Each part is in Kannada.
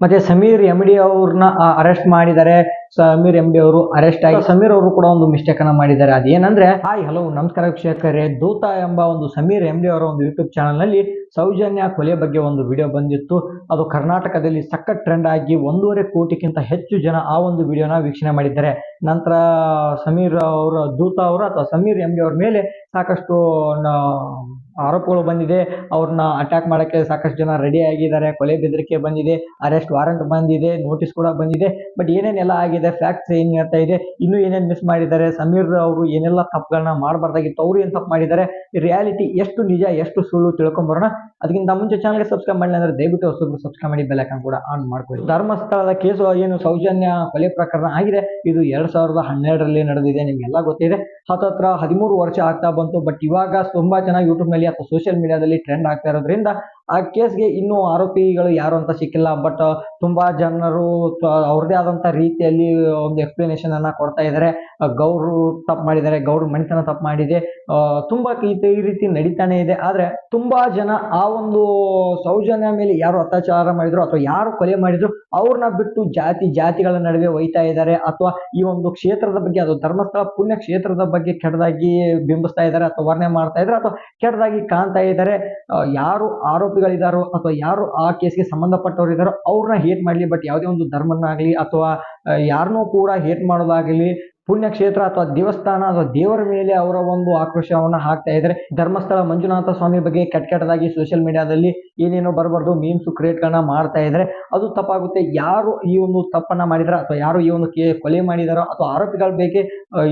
ಮತ್ತೆ ಸಮೀರ್ ಎಂ.ಡಿ ಅವ್ರನ್ನ ಅರೆಸ್ಟ್ ಮಾಡಿದ್ದಾರೆ. ಸಮೀರ್ ಎಂ.ಡಿ ಅವರು ಅರೆಸ್ಟ್ ಆಗಿ ಸಮೀರ್ ಅವರು ಕೂಡ ಒಂದು ಮಿಸ್ಟೇಕ್ ಅನ್ನ ಮಾಡಿದ್ದಾರೆ. ಅದೇನಂದ್ರೆ, ಹಾಯ್ ಹಲೋ ನಮಸ್ಕಾರ ವೀಕ್ಷಕರೇ, ದೂತ ಎಂಬ ಒಂದು ಸಮೀರ್ ಎಂ.ಡಿ ಅವರ ಒಂದು ಯೂಟ್ಯೂಬ್ ಚಾನಲ್ ನಲ್ಲಿ ಸೌಜನ್ಯ ಕೊಲೆ ಬಗ್ಗೆ ಒಂದು ವಿಡಿಯೋ ಬಂದಿತ್ತು. ಅದು ಕರ್ನಾಟಕದಲ್ಲಿ ಸಖತ್ ಟ್ರೆಂಡ್ ಆಗಿ 1.5 ಕೋಟಿಗಿಂತ ಹೆಚ್ಚು ಜನ ಆ ಒಂದು ವಿಡಿಯೋನ ವೀಕ್ಷಣೆ ಮಾಡಿದ್ದಾರೆ. ನಂತರ ಸಮೀರ್ ಅವರ ದೂತ ಅವರು ಅಥವಾ ಸಮೀರ್ ಎಂ.ಡಿ ಅವ್ರ ಮೇಲೆ ಸಾಕಷ್ಟು ಆರೋಪಗಳು ಬಂದಿದೆ. ಅವ್ರನ್ನ ಅಟ್ಯಾಕ್ ಮಾಡಕ್ಕೆ ಸಾಕಷ್ಟು ಜನ ರೆಡಿ ಆಗಿದ್ದಾರೆ. ಕೊಲೆ ಬೆದರಿಕೆ ಬಂದಿದೆ, ಅರೆಸ್ಟ್ ವಾರೆಂಟ್ ಬಂದಿದೆ, ನೋಟಿಸ್ ಕೂಡ ಬಂದಿದೆ. ಬಟ್ ಏನೇನೆಲ್ಲ ಆಗಿದೆ, ಫ್ಯಾಕ್ಟ್ಸ್ ಏನ್ ಹೇಳ್ತಾ ಇದೆ, ಇನ್ನೂ ಏನೇನು ಮಿಸ್ ಮಾಡಿದ್ದಾರೆ, ಸಮೀರ್ ಅವರು ಏನೆಲ್ಲ ತಪ್ಪುಗಳನ್ನ ಮಾಡಬಾರ್ದಾಗಿತ್ತು, ಅವ್ರು ಏನ್ ತಪ್ಪು ಮಾಡಿದ್ದಾರೆ, ರಿಯಾಲಿಟಿ ಎಷ್ಟು ನಿಜ ಎಷ್ಟು ಸುಳ್ಳು ತಿಳ್ಕೊಂಬರೋಣ. ಅದಕ್ಕಿಂತ ಮುಂಚೆ ಚಾನಲ್ಗೆ ಸಬ್ಸ್ಕ್ರೈಬ್ ಮಾಡಿಲ್ಲ ಅಂದ್ರೆ ದಯವಿಟ್ಟು ಹೊಸಬ್ರು ಸಬ್ಸ್ಕ್ರೈಬ್ ಮಾಡಿ ಬೆಲ್ ಐಕಾನ್ ಕೂಡ ಆನ್ ಮಾಡ್ಕೊಳ್ಳಿ. ಧರ್ಮಸ್ಥಳದ ಕೇಸು ಏನು ಸೌಜನ್ಯ ಕೊಲೆ ಪ್ರಕರಣ ಆಗಿದೆ, ಇದು 2012ರಲ್ಲಿ ನಡೆದಿದೆ. ನಿಮ್ಗೆಲ್ಲ ಗೊತ್ತಿದೆ. ಹತ್ತತ್ರ 13 ವರ್ಷ ಆಗ್ತಾ ಬಂತು. ಬಟ್ ಇವಾಗ ತುಂಬಾ ಜನ ಯೂಟ್ಯೂಬ್ ನಲ್ಲಿ ಅಥವಾ ಸೋಷಿಯಲ್ ಮೀಡಿಯಾದಲ್ಲಿ ಟ್ರೆಂಡ್ ಆಗ್ತಾ ಇರೋದ್ರಿಂದ ಆ ಕೇಸ್ಗೆ ಇನ್ನೂ ಆರೋಪಿಗಳು ಯಾರು ಅಂತ ಸಿಕ್ಕಿಲ್ಲ. ಬಟ್ ತುಂಬಾ ಜನರು ಅವ್ರದೇ ಆದಂತ ರೀತಿಯಲ್ಲಿ ಒಂದು ಎಕ್ಸ್ಪ್ಲನೇಷನ್ ಅನ್ನ ಕೊಡ್ತಾ ಇದ್ದಾರೆ. ಗೌಡ್ರು ತಪ್ಪು ಮಾಡಿದ್ದಾರೆ, ಗೌಡ್ರು ಮಣಿತನ ತಪ್ಪು ಮಾಡಿದೆ, ತುಂಬಾ ಈ ರೀತಿ ನಡೀತಾನೆ ಇದೆ. ಆದ್ರೆ ತುಂಬಾ ಜನ ಆ ಒಂದು ಸೌಜನ್ಯ ಮೇಲೆ ಯಾರು ಅತ್ಯಾಚಾರ ಮಾಡಿದ್ರು ಅಥವಾ ಯಾರು ಕೊಲೆ ಮಾಡಿದ್ರು ಅವ್ರನ್ನ ಬಿಟ್ಟು ಜಾತಿಗಳ ನಡುವೆ ಒಯ್ತಾ ಇದ್ದಾರೆ. ಅಥವಾ ಈ ಒಂದು ಕ್ಷೇತ್ರದ ಬಗ್ಗೆ, ಅದು ಧರ್ಮಸ್ಥಳ ಪುಣ್ಯ ಕ್ಷೇತ್ರದ ಬಗ್ಗೆ ಕೆಟ್ಟದಾಗಿ ಬಿಂಬಿಸ್ತಾ ಇದ್ದಾರೆ ಅಥವಾ ವರ್ಣನೆ ಮಾಡ್ತಾ ಇದ್ದಾರೆ ಅಥವಾ ಕೆಟ್ಟದಾಗಿ ಕಾಣ್ತಾ ಇದ್ದಾರೆ. ಯಾರು ಆರೋಪಿಗಳಿದಾರೋ ಅಥವಾ ಯಾರು ಆ ಕೇಸ್ಗೆ ಸಂಬಂಧಪಟ್ಟವರು ಇದ್ದಾರೋ ಅವ್ರನ್ನ ಹೇಟ್ ಮಾಡ್ಲಿ, ಬಟ್ ಯಾವುದೇ ಒಂದು ಧರ್ಮನಾಗ್ಲಿ ಅಥವಾ ಯಾರನ್ನೂ ಕೂಡ ಹೇಟ್ ಮಾಡೋದಾಗಲಿ, ಪುಣ್ಯಕ್ಷೇತ್ರ ಅಥವಾ ದೇವಸ್ಥಾನ ಅಥವಾ ದೇವರ ಮೇಲೆ ಅವರ ಒಂದು ಆಕ್ರೋಶವನ್ನ ಹಾಕ್ತಾ ಇದ್ದಾರೆ. ಧರ್ಮಸ್ಥಳ ಮಂಜುನಾಥ ಸ್ವಾಮಿ ಬಗ್ಗೆ ಕೆಟ್ಟದಾಗಿ ಸೋಷಿಯಲ್ ಮೀಡಿಯಾದಲ್ಲಿ ಏನೇನೋ ಬರಬಾರ್ದು ಮೀಮ್ಸ್ ಕ್ರಿಯೇಟ್ಗಳನ್ನ ಮಾಡ್ತಾ ಇದ್ದಾರೆ. ಅದು ತಪ್ಪಾಗುತ್ತೆ. ಯಾರು ಈ ಒಂದು ತಪ್ಪನ್ನ ಮಾಡಿದಾರೋ ಅಥವಾ ಯಾರು ಈ ಒಂದು ಕೊಲೆ ಮಾಡಿದಾರೋ ಅಥವಾ ಆರೋಪಿಗಳ ಬಗ್ಗೆ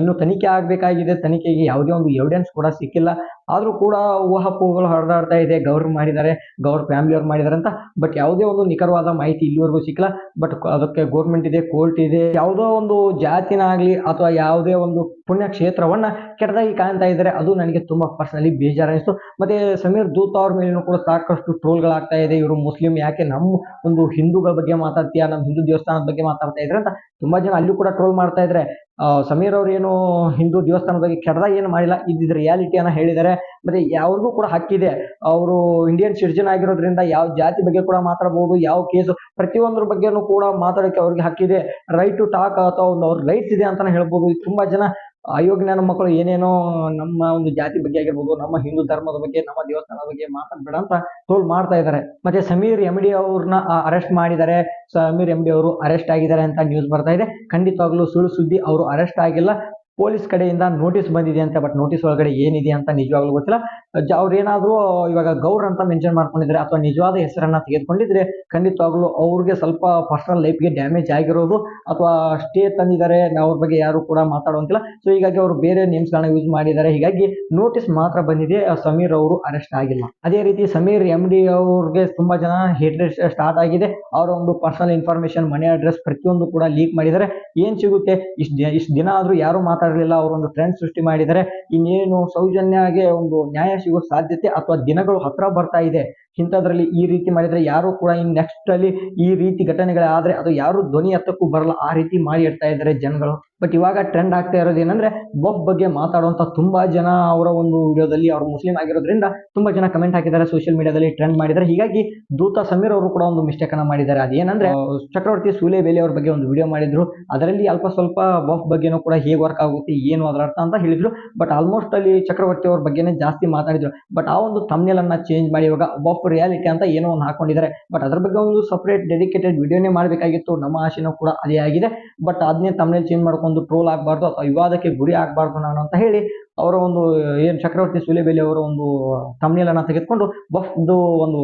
ಇನ್ನೂ ತನಿಖೆ ಆಗ್ಬೇಕಾಗಿದೆ. ತನಿಖೆಗೆ ಯಾವುದೇ ಒಂದು ಎವಿಡೆನ್ಸ್ ಕೂಡ ಸಿಕ್ಕಿಲ್ಲ. ಆದ್ರೂ ಕೂಡ ಊಹಾಪೋಹಗಳು ಹರಿದಾಡ್ತಾ ಇದೆ, ಗೌರ್ ಮಾಡಿದ್ದಾರೆ, ಗೌರ್ ಫ್ಯಾಮಿಲಿ ಅವ್ರು ಮಾಡಿದ್ದಾರೆ ಅಂತ. ಬಟ್ ಯಾವುದೇ ಒಂದು ನಿಖರವಾದ ಮಾಹಿತಿ ಇಲ್ಲಿವರೆಗೂ ಸಿಕ್ಕಿಲ್ಲ. ಬಟ್ ಅದಕ್ಕೆ ಗೌರ್ಮೆಂಟ್ ಇದೆ, ಕೋರ್ಟ್ ಇದೆ. ಯಾವುದೋ ಒಂದು ಜಾತಿನಾಗ್ಲಿ ಅಥವಾ ಯಾವುದೇ ಒಂದು ಪುಣ್ಯ ಕ್ಷೇತ್ರವನ್ನ ಕೆಟ್ಟದಾಗಿ ಕಾಣ್ತಾ ಇದ್ದಾರೆ. ಅದು ನನಗೆ ತುಂಬಾ ಪರ್ಸನಲಿ ಬೇಜಾರಾಯಿತು. ಮತ್ತೆ ಸಮೀರ್ ದೂತ್ ಅವ್ರ ಮೇಲೂ ಕೂಡ ಸಾಕಷ್ಟು ಟ್ರೋಲ್ಗಳಾಗ್ತಾ ಇದೆ. ಇವರು ಮುಸ್ಲಿಂ, ಯಾಕೆ ನಮ್ಮ ಒಂದು ಹಿಂದೂಗಳ ಬಗ್ಗೆ ಮಾತಾಡ್ತೀಯಾ, ನಮ್ಮ ಹಿಂದೂ ದೇವಸ್ಥಾನದ ಬಗ್ಗೆ ಮಾತಾಡ್ತಾ ಇದ್ರೆ ಅಂತ ತುಂಬಾ ಜನ ಅಲ್ಲೂ ಕೂಡ ಟ್ರೋಲ್ ಮಾಡ್ತಾ ಇದ್ದಾರೆ. ಸಮೀರ್ ಅವ್ರು ಏನು ಹಿಂದೂ ದೇವಸ್ಥಾನದ ಬಗ್ಗೆ ಕೆಟ್ಟದಾಗಿ ಏನು ಮಾಡಿಲ್ಲ, ಇದ್ದಿದ್ ರಿಯಾಲಿಟಿಯನ್ನ ಹೇಳಿದ್ದಾರೆ. ಮತ್ತೆ ಯಾವ್ರಿಗೂ ಕೂಡ ಹಕ್ಕಿದೆ. ಅವರು ಇಂಡಿಯನ್ ಸಿಟಿಜನ್ ಆಗಿರೋದ್ರಿಂದ ಯಾವ ಜಾತಿ ಬಗ್ಗೆ ಕೂಡ ಮಾತಾಡಬಹುದು, ಯಾವ ಕೇಸು ಪ್ರತಿಯೊಂದ್ರ ಬಗ್ಗೆನೂ ಕೂಡ ಮಾತಾಡೋಕೆ ಅವ್ರಿಗೆ ಹಕ್ಕಿದೆ. ರೈಟ್ ಟು ಟಾಕ್ ಅಥವಾ ಒಂದು ಅವ್ರ ರೈಟ್ಸ್ ಇದೆ ಅಂತಾನೆ ಹೇಳ್ಬೋದು. ತುಂಬಾ ಜನ ಅಯೋಗ್ಯನ ಮಕ್ಕಳು ಏನೇನೋ ನಮ್ಮ ಒಂದು ಜಾತಿ ಬಗ್ಗೆ ಆಗಿರ್ಬೋದು, ನಮ್ಮ ಹಿಂದೂ ಧರ್ಮದ ಬಗ್ಗೆ, ನಮ್ಮ ದೇವಸ್ಥಾನದ ಬಗ್ಗೆ ಮಾತಾಡ್ಬೇಡ ಅಂತ ಟ್ರೋಲ್ ಮಾಡ್ತಾ ಇದ್ದಾರೆ. ಮತ್ತೆ ಸಮೀರ್ ಎಂ.ಡಿ ಅವ್ರನ್ನ ಅರೆಸ್ಟ್ ಮಾಡಿದ್ದಾರೆ. ಸಮೀರ್ ಎಂ.ಡಿ ಅವರು ಅರೆಸ್ಟ್ ಆಗಿದ್ದಾರೆ ಅಂತ ನ್ಯೂಸ್ ಬರ್ತಾ ಇದೆ. ಖಂಡಿತವಾಗ್ಲೂ ಸುಳ್ಳು ಸುದ್ದಿ. ಅವರು ಅರೆಸ್ಟ್ ಆಗಿಲ್ಲ, ಪೊಲೀಸ್ ಕಡೆಯಿಂದ ನೋಟಿಸ್ ಬಂದಿದೆ ಅಂತ. ಬಟ್ ನೋಟಿಸ್ ಒಳಗಡೆ ಏನಿದೆ ಅಂತ ನಿಜವಾಗ್ಲೂ ಗೊತ್ತಿಲ್ಲ. ಅವ್ರೇನಾದ್ರೂ ಇವಾಗ ಗೌರ್ ಅಂತ ಮೆನ್ಷನ್ ಮಾಡ್ಕೊಂಡಿದ್ರೆ ಅಥವಾ ನಿಜವಾದ ಹೆಸರನ್ನ ತೆಗೆದುಕೊಂಡಿದ್ರೆ ಖಂಡಿತವಾಗ್ಲೂ ಅವ್ರಿಗೆ ಸ್ವಲ್ಪ ಪರ್ಸನಲ್ ಲೈಫ್ಗೆ ಡ್ಯಾಮೇಜ್ ಆಗಿರೋದು ಅಥವಾ ಸ್ಟೇ ತಂದಿದ್ದಾರೆ, ಅವ್ರ ಬಗ್ಗೆ ಯಾರು ಕೂಡ ಮಾತಾಡುವಂತಿಲ್ಲ. ಸೊ ಹೀಗಾಗಿ ಅವರು ಬೇರೆ ನೇಮ್ಸ್ ಗಳನ್ನ ಯೂಸ್ ಮಾಡಿದ್ದಾರೆ. ಹೀಗಾಗಿ ನೋಟಿಸ್ ಮಾತ್ರ ಬಂದಿದೆ, ಸಮೀರ್ ಅವರು ಅರೆಸ್ಟ್ ಆಗಿಲ್ಲ. ಅದೇ ರೀತಿ ಸಮೀರ್ ಎಂ.ಡಿ ಅವ್ರಿಗೆ ತುಂಬಾ ಜನ ಹೇಟ್ರೇಟ್ ಸ್ಟಾರ್ಟ್ ಆಗಿದೆ. ಅವರ ಒಂದು ಪರ್ಸನಲ್ ಇನ್ಫಾರ್ಮೇಶನ್, ಮನೆ ಅಡ್ರೆಸ್ ಪ್ರತಿಯೊಂದು ಕೂಡ ಲೀಕ್ ಮಾಡಿದ್ದಾರೆ. ಏನ್ ಸಿಗುತ್ತೆ, ಇಷ್ಟು ದಿನ ಆದ್ರೂ ಯಾರು ಮಾತಾಡಲಿಲ್ಲ, ಅವರು ಒಂದು ಟ್ರೆಂಡ್ ಸೃಷ್ಟಿ ಮಾಡಿದ್ದಾರೆ. ಇನ್ನೇನು ಸೌಜನ್ಯಗೆ ಒಂದು ನ್ಯಾಯ ಸಿಗೋ ಸಾಧ್ಯತೆ ಅಥವಾ ದಿನಗಳು ಹತ್ರ ಬರ್ತಾ ಇದೆ. ಇಂಥದ್ರಲ್ಲಿ ಈ ರೀತಿ ಮಾಡಿದ್ರೆ ಯಾರು ಕೂಡ ಇನ್ ನೆಕ್ಸ್ಟ್ ಅಲ್ಲಿ ಈ ರೀತಿ ಘಟನೆಗಳಾದ್ರೆ ಅದು ಯಾರು ಧ್ವನಿ ಎತ್ತಕ್ಕೂ ಬರಲ್ಲ. ಆ ರೀತಿ ಮಾಡಿ ಇಡ್ತಾ ಇದ್ದಾರೆ ಜನಗಳು. ಬಟ್ ಇವಾಗ ಟ್ರೆಂಡ್ ಆಗ್ತಾ ಇರೋದು ಏನಂದ್ರೆ, ಬಫ್ ಬಗ್ಗೆ ಮಾತಾಡುವಂತ ತುಂಬಾ ಜನ ಅವರ ಒಂದು ವಿಡಿಯೋದಲ್ಲಿ ಅವರು ಮುಸ್ಲಿಂ ಆಗಿರೋದ್ರಿಂದ ತುಂಬಾ ಜನ ಕಮೆಂಟ್ ಹಾಕಿದ್ದಾರೆ, ಸೋಷಿಯಲ್ ಮೀಡಿಯಾದಲ್ಲಿ ಟ್ರೆಂಡ್ ಮಾಡಿದ್ದಾರೆ. ಹೀಗಾಗಿ ದೂತ ಸಮೀರ್ ಅವರು ಕೂಡ ಒಂದು ಮಿಸ್ಟೇಕ್ ಅನ್ನ ಮಾಡಿದ್ದಾರೆ. ಅದೇನಂದ್ರೆ, ಚಕ್ರವರ್ತಿ ಸೂಲೆಬೇಲಿ ಅವ್ರ ಬಗ್ಗೆ ಒಂದು ವಿಡಿಯೋ ಮಾಡಿದ್ರು. ಅದರಲ್ಲಿ ಅಲ್ಪ ಸ್ವಲ್ಪ ಬಫ್ ಬಗ್ಗೆನೂ ಕೂಡ ಹೇಗೆ ವರ್ಕ್ ಆಗುತ್ತೆ, ಏನು ಅದರ ಅರ್ಥ ಅಂತ ಹೇಳಿದ್ರು. ಬಟ್ ಆಲ್ಮೋಸ್ಟ್ ಅಲ್ಲಿ ಚಕ್ರವರ್ತಿ ಅವ್ರ ಬಗ್ಗೆನೇ ಜಾಸ್ತಿ ಮಾತಾಡಿದ್ರು. ಬಟ್ ಆ ಒಂದು ಥಂಬ್ನೇಲ್ ಅನ್ನ ಚೇಂಜ್ ಮಾಡಿ ಇವಾಗ ಬಫ್ ರಿಯಾಲಿಟಿ ಅಂತ ಏನೋ ಒಂದು ಹಾಕೊಂಡಿದ್ದಾರೆ. ಬಟ್ ಅದ್ರ ಬಗ್ಗೆ ಒಂದು ಸಪರೇಟ್ ಡೆಡಿಕೇಟೆಡ್ ವಿಡಿಯೋನೇ ಮಾಡಬೇಕಾಗಿತ್ತು. ನಮ್ಮ ಆಶೆನೂ ಕೂಡ ಅದೇ ಆಗಿದೆ. ಬಟ್ ಅದನ್ನೇ ಥಂಬ್ನೇಲ್ ಚೇಂಜ್ ಮಾಡ್ಕೊಂಡು ಟ್ರೋಲ್ ಆಗಬಾರ್ದು ಅಥವಾ ವಿವಾದಕ್ಕೆ ಗುರಿ ಆಗಬಾರ್ದು ನಾನು ಅಂತ ಹೇಳಿ ಅವರ ಒಂದು ಏನು ಚಕ್ರವರ್ತಿ ಸೂಲೆಬೇಲಿ ಅವರ ಒಂದು ಥಂಬ್ನೇಲ್ ಅನ್ನ ತೆಗೆದುಕೊಂಡು ಬಫ್ದು ಒಂದು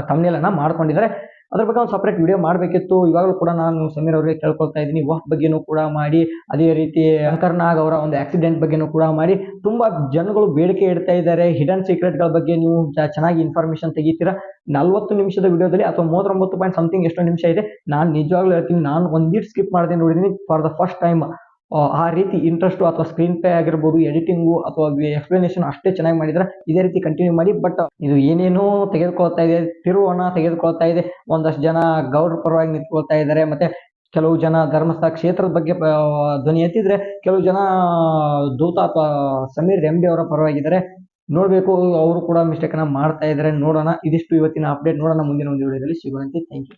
ಥಂಬ್ನೇಲ್ ಅನ್ನ ಮಾಡ್ಕೊಂಡಿದ್ದಾರೆ. ಅದ್ರ ಬಗ್ಗೆ ಒಂದು ಸಪರೇಟ್ ವಿಡಿಯೋ ಮಾಡಬೇಕಿತ್ತು. ಇವಾಗಲೂ ಕೂಡ ನಾನು ಸಮೀರ್ ಅವರಿಗೆ ಕೇಳ್ಕೊಳ್ತಾ ಇದ್ದೀನಿ, ವಫ್ ಬಗ್ಗೆನೂ ಕೂಡ ಮಾಡಿ, ಅದೇ ರೀತಿ ಶಂಕರ್ನಾಗ್ ಅವರ ಒಂದು ಆಕ್ಸಿಡೆಂಟ್ ಬಗ್ಗೆನೂ ಕೂಡ ಮಾಡಿ. ತುಂಬಾ ಜನಗಳು ಬೇಡಿಕೆ ಇಡ್ತಾ ಇದ್ದಾರೆ, ಹಿಡನ್ ಸೀಕ್ರೆಟ್ಗಳ ಬಗ್ಗೆ ನೀವು ಚೆನ್ನಾಗಿ ಇನ್ಫಾರ್ಮೇಶನ್ ತೆಗಿತೀರಾ. 40 ನಿಮಿಷದ ವಿಡಿಯೋದಲ್ಲಿ ಅಥವಾ 39 ಪಾಯಿಂಟ್ ಸಮಥಿಂಗ್ ಎಷ್ಟೋ ನಿಮಿಷ ಇದೆ. ನಾನು ನಿಜವಾಗ್ಲೂ ಹೇಳ್ತೀನಿ, ನಾನು ಒಂದಿಟ್ಟು ಸ್ಕಿಪ್ ಮಾಡದೆ ನೋಡಿದ್ದೀನಿ ಫಾರ್ ದ ಫಸ್ಟ್ ಟೈಮ್. ಆ ರೀತಿ ಇಂಟ್ರೆಸ್ಟ್ ಅಥವಾ ಸ್ಕ್ರೀನ್ ಪ್ಲೇ ಆಗಿರ್ಬೋದು, ಎಡಿಟಿಂಗು ಅಥವಾ ಎಕ್ಸ್ಪ್ಲನೇಷನ್ ಅಷ್ಟೇ ಚೆನ್ನಾಗಿ ಮಾಡಿದ್ರೆ ಇದೇ ರೀತಿ ಕಂಟಿನ್ಯೂ ಮಾಡಿ. ಬಟ್ ಇದು ಏನೇನೋ ತೆಗೆದುಕೊಳ್ತಾ ಇದೆ, ತಿರುವನ್ನ ತೆಗೆದುಕೊಳ್ತಾ ಇದೆ. ಒಂದಷ್ಟು ಜನ ಗೌಡ್ರ ಪರವಾಗಿ ನಿಂತ್ಕೊಳ್ತಾ ಇದ್ದಾರೆ. ಮತ್ತೆ ಕೆಲವು ಜನ ಧರ್ಮಸ್ಥಳ ಕ್ಷೇತ್ರದ ಬಗ್ಗೆ ಧ್ವನಿ ಎತ್ತಿದ್ರೆ, ಕೆಲವು ಜನ ದೂತ ಅಥವಾ ಸಮೀರ್ ಎಂ.ಡಿ ಅವರ ಪರವಾಗಿದ್ದಾರೆ. ನೋಡ್ಬೇಕು, ಅವರು ಕೂಡ ಮಿಸ್ಟೇಕ್ ಅನ್ನ ಮಾಡ್ತಾ ಇದ್ದಾರೆ. ನೋಡೋಣ. ಇದಿಷ್ಟು ಇವತ್ತಿನ ಅಪ್ಡೇಟ್. ನೋಡೋಣ ಮುಂದಿನ ಒಂದು ವಿಡಿಯೋದಲ್ಲಿ ಸಿಗುವಂತೆ. Thank you.